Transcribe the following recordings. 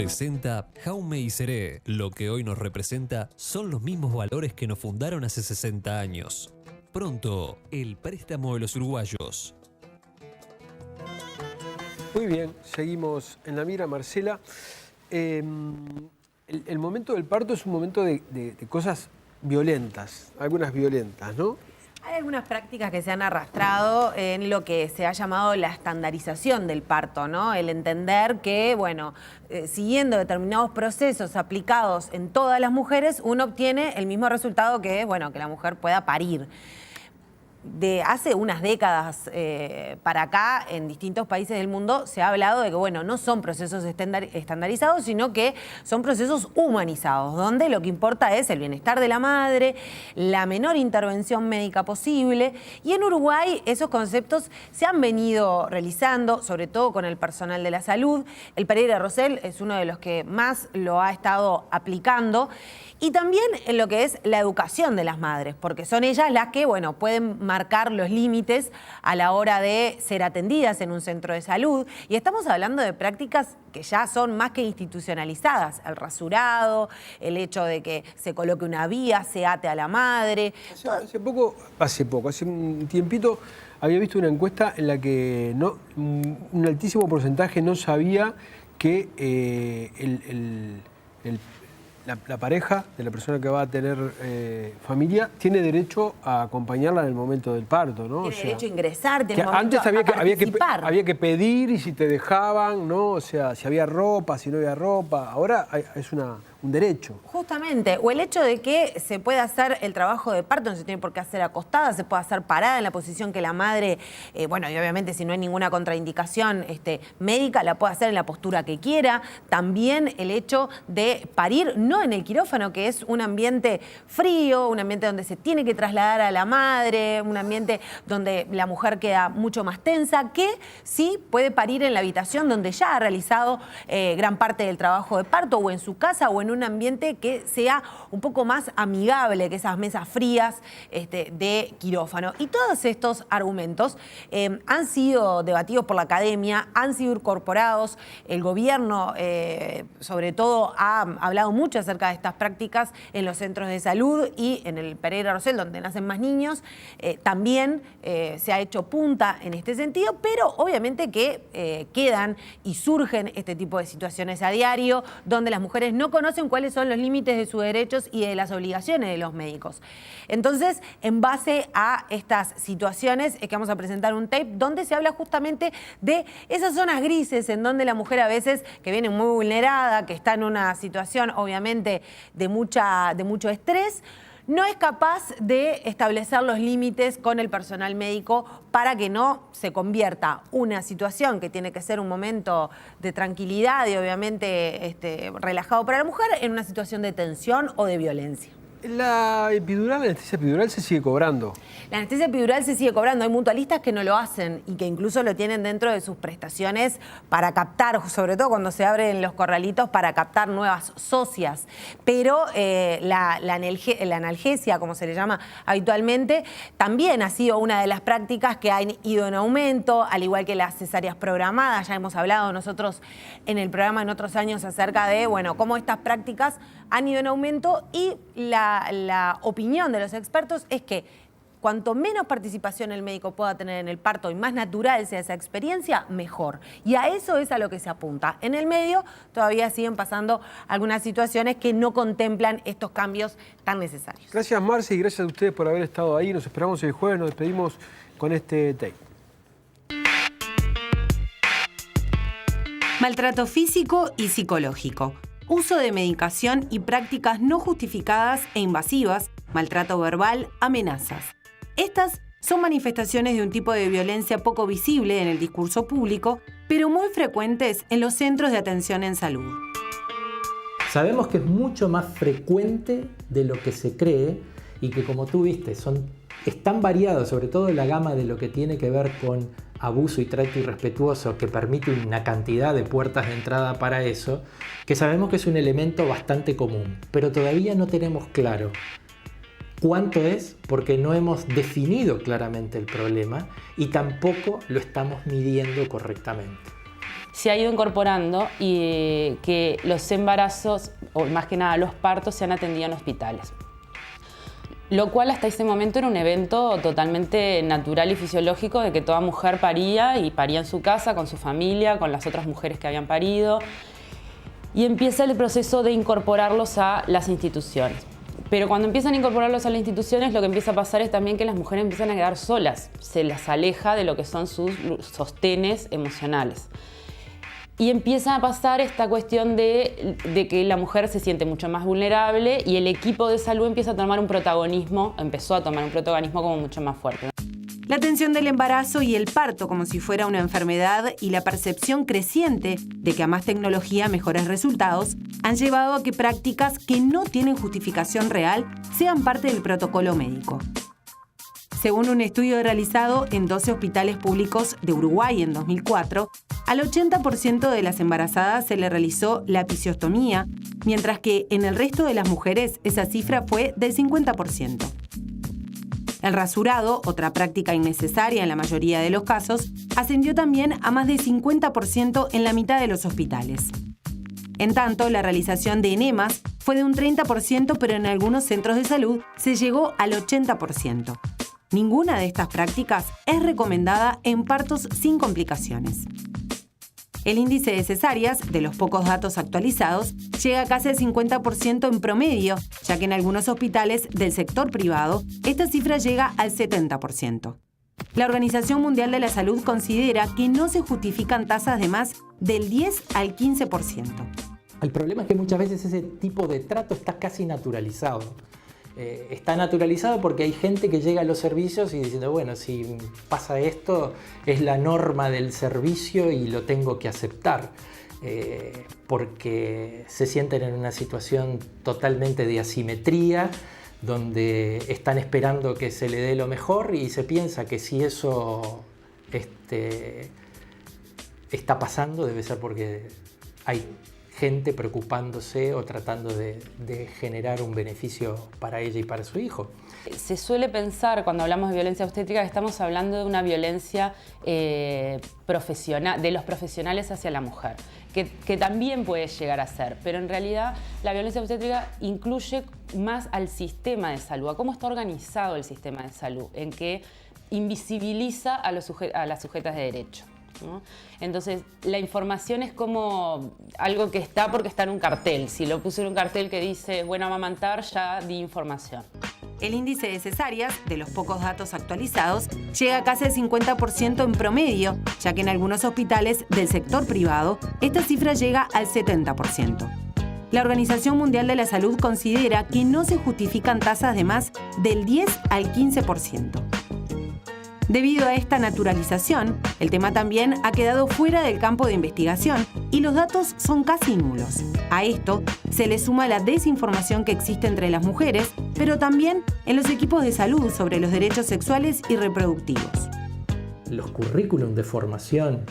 Presenta Jaume y Seré. Lo que hoy nos representa son los mismos valores que nos fundaron hace 60 años. Pronto, el préstamo de los uruguayos. Muy bien, seguimos en la mira, Marcela. El momento del parto es un momento de cosas violentas, algunas violentas, ¿no? Hay algunas prácticas que se han arrastrado en lo que se ha llamado la estandarización del parto, ¿no? El entender que, bueno, siguiendo determinados procesos aplicados en todas las mujeres, uno obtiene el mismo resultado que es, bueno, que la mujer pueda parir. De hace unas décadas para acá, en distintos países del mundo, se ha hablado de que, bueno, no son procesos estandarizados, sino que son procesos humanizados, donde lo que importa es el bienestar de la madre, la menor intervención médica posible. Y en Uruguay esos conceptos se han venido realizando, sobre todo con el personal de la salud. El Pereira Rosell es uno de los que más lo ha estado aplicando. Y también en lo que es la educación de las madres, porque son ellas las que, bueno, pueden marcar los límites a la hora de ser atendidas en un centro de salud. Y estamos hablando de prácticas que ya son más que institucionalizadas. El rasurado, el hecho de que se coloque una vía, se ate a la madre. Hace un tiempito había visto una encuesta en la que un altísimo porcentaje no sabía que la pareja de la persona que va a tener familia tiene derecho a acompañarla en el momento del parto, ¿no? Tiene derecho a ingresar, tiene derecho antes a participar. había que pedir y si te dejaban, ¿no? O sea, si había ropa, si no había ropa. Ahora es un derecho. Justamente, o el hecho de que se puede hacer el trabajo de parto, no se tiene por qué hacer acostada, se puede hacer parada en la posición que la madre, bueno, y obviamente si no hay ninguna contraindicación médica, la puede hacer en la postura que quiera. También el hecho de parir, no en el quirófano, que es un ambiente frío, un ambiente donde se tiene que trasladar a la madre, un ambiente donde la mujer queda mucho más tensa, que sí puede parir en la habitación donde ya ha realizado gran parte del trabajo de parto, o en su casa, o en un ambiente que sea un poco más amigable que esas mesas frías de quirófano. Y todos estos argumentos han sido debatidos por la academia, han sido incorporados. El gobierno, sobre todo, ha hablado mucho acerca de estas prácticas en los centros de salud y en el Pereira Rosell, donde nacen más niños. También se ha hecho punta en este sentido, pero obviamente que quedan y surgen este tipo de situaciones a diario, donde las mujeres no conocen cuáles son los límites de sus derechos y de las obligaciones de los médicos. Entonces, en base a estas situaciones es que vamos a presentar un tape donde se habla justamente de esas zonas grises en donde la mujer a veces, que viene muy vulnerada, que está en una situación obviamente de mucho estrés, no es capaz de establecer los límites con el personal médico para que no se convierta una situación que tiene que ser un momento de tranquilidad y obviamente relajado para la mujer en una situación de tensión o de violencia. La anestesia epidural se sigue cobrando. La anestesia epidural se sigue cobrando. Hay mutualistas que no lo hacen y que incluso lo tienen dentro de sus prestaciones para captar, sobre todo cuando se abren los corralitos, para captar nuevas socias. Pero la analgesia, como se le llama habitualmente, también ha sido una de las prácticas que han ido en aumento, al igual que las cesáreas programadas. Ya hemos hablado nosotros en el programa en otros años acerca de, bueno, cómo estas prácticas han ido en aumento y la opinión de los expertos es que cuanto menos participación el médico pueda tener en el parto y más natural sea esa experiencia, mejor. Y a eso es a lo que se apunta. En el medio todavía siguen pasando algunas situaciones que no contemplan estos cambios tan necesarios. Gracias, Marce, y gracias a ustedes por haber estado ahí. Nos esperamos el jueves, nos despedimos con este tape. Maltrato físico y psicológico. Uso de medicación y prácticas no justificadas e invasivas, maltrato verbal, amenazas. Estas son manifestaciones de un tipo de violencia poco visible en el discurso público, pero muy frecuentes en los centros de atención en salud. Sabemos que es mucho más frecuente de lo que se cree y que, como tú viste, es tan variado, sobre todo la gama de lo que tiene que ver con abuso y trato irrespetuoso, que permite una cantidad de puertas de entrada para eso, que sabemos que es un elemento bastante común, pero todavía no tenemos claro cuánto es, porque no hemos definido claramente el problema y tampoco lo estamos midiendo correctamente. se ha ido incorporando y que los embarazos, o más que nada los partos, se han atendido en hospitales. Lo cual hasta ese momento era un evento totalmente natural y fisiológico de que toda mujer paría y paría en su casa, con su familia, con las otras mujeres que habían parido. Y empieza el proceso de incorporarlos a las instituciones. Pero cuando empiezan a incorporarlos a las instituciones, lo que empieza a pasar es también que las mujeres empiezan a quedar solas. Se las aleja de lo que son sus sostenes emocionales. Y empieza a pasar esta cuestión de que la mujer se siente mucho más vulnerable y el equipo de salud empezó a tomar un protagonismo como mucho más fuerte. La atención del embarazo y el parto como si fuera una enfermedad y la percepción creciente de que a más tecnología mejores resultados han llevado a que prácticas que no tienen justificación real sean parte del protocolo médico. Según un estudio realizado en 12 hospitales públicos de Uruguay en 2004, al 80% de las embarazadas se le realizó la episiotomía, mientras que en el resto de las mujeres esa cifra fue del 50%. El rasurado, otra práctica innecesaria en la mayoría de los casos, ascendió también a más de 50% en la mitad de los hospitales. En tanto, la realización de enemas fue de un 30%, pero en algunos centros de salud se llegó al 80%. Ninguna de estas prácticas es recomendada en partos sin complicaciones. El índice de cesáreas, de los pocos datos actualizados, llega a casi al 50% en promedio, ya que en algunos hospitales del sector privado esta cifra llega al 70%. La Organización Mundial de la Salud considera que no se justifican tasas de más del 10 al 15%. El problema es que muchas veces ese tipo de trato está casi naturalizado. Está naturalizado porque hay gente que llega a los servicios y diciendo, bueno, si pasa esto, es la norma del servicio y lo tengo que aceptar, porque se sienten en una situación totalmente de asimetría, donde están esperando que se le dé lo mejor y se piensa que si eso está pasando debe ser porque hay gente preocupándose o tratando de generar un beneficio para ella y para su hijo. Se suele pensar, cuando hablamos de violencia obstétrica, que estamos hablando de una violencia profesional, de los profesionales hacia la mujer, que también puede llegar a ser, pero en realidad la violencia obstétrica incluye más al sistema de salud, a cómo está organizado el sistema de salud, en que invisibiliza a las sujetas de derecho, ¿no? Entonces, la información es como algo que está porque está en un cartel. Si lo puse en un cartel que dice bueno amamantar, ya di información. El índice de cesáreas, de los pocos datos actualizados, llega a casi al 50% en promedio, ya que en algunos hospitales del sector privado esta cifra llega al 70%. La Organización Mundial de la Salud considera que no se justifican tasas de más del 10 al 15%. Debido a esta naturalización, el tema también ha quedado fuera del campo de investigación y los datos son casi nulos. A esto se le suma la desinformación que existe entre las mujeres, pero también en los equipos de salud sobre los derechos sexuales y reproductivos. Los currículum de formación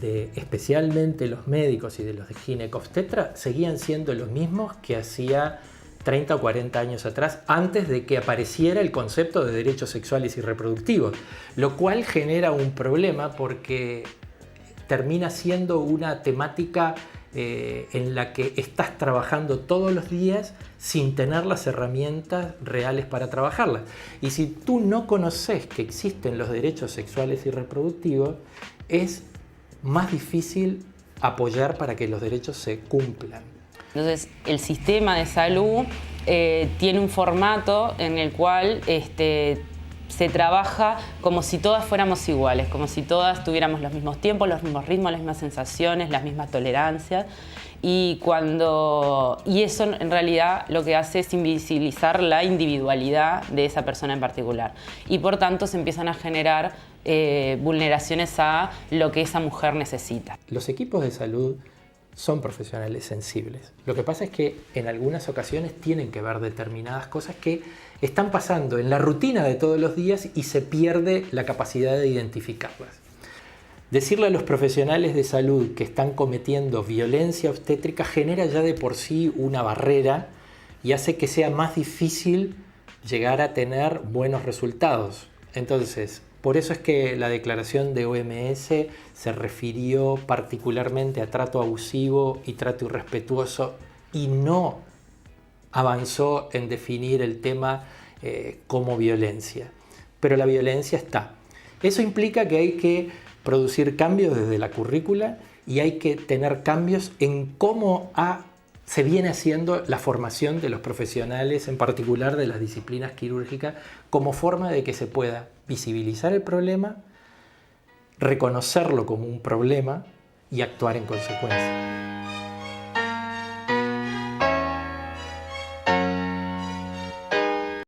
de especialmente los médicos y de los de ginecobstetra seguían siendo los mismos que hacía 30 o 40 años atrás, antes de que apareciera el concepto de derechos sexuales y reproductivos, lo cual genera un problema porque termina siendo una temática en la que estás trabajando todos los días sin tener las herramientas reales para trabajarlas. Y si tú no conoces que existen los derechos sexuales y reproductivos, es más difícil apoyar para que los derechos se cumplan. Entonces, el sistema de salud tiene un formato en el cual se trabaja como si todas fuéramos iguales, como si todas tuviéramos los mismos tiempos, los mismos ritmos, las mismas sensaciones, las mismas tolerancias. Y eso en realidad lo que hace es invisibilizar la individualidad de esa persona en particular. Y por tanto se empiezan a generar vulneraciones a lo que esa mujer necesita. Los equipos de salud son profesionales sensibles. Lo que pasa es que en algunas ocasiones tienen que ver determinadas cosas que están pasando en la rutina de todos los días y se pierde la capacidad de identificarlas. Decirle a los profesionales de salud que están cometiendo violencia obstétrica genera ya de por sí una barrera y hace que sea más difícil llegar a tener buenos resultados. Entonces, Por eso es que la declaración de OMS se refirió particularmente a trato abusivo y trato irrespetuoso y no avanzó en definir el tema como violencia. Pero la violencia está. Eso implica que hay que producir cambios desde la currícula y hay que tener cambios en cómo se viene haciendo la formación de los profesionales, en particular de las disciplinas quirúrgicas, como forma de que se pueda visibilizar el problema, reconocerlo como un problema y actuar en consecuencia.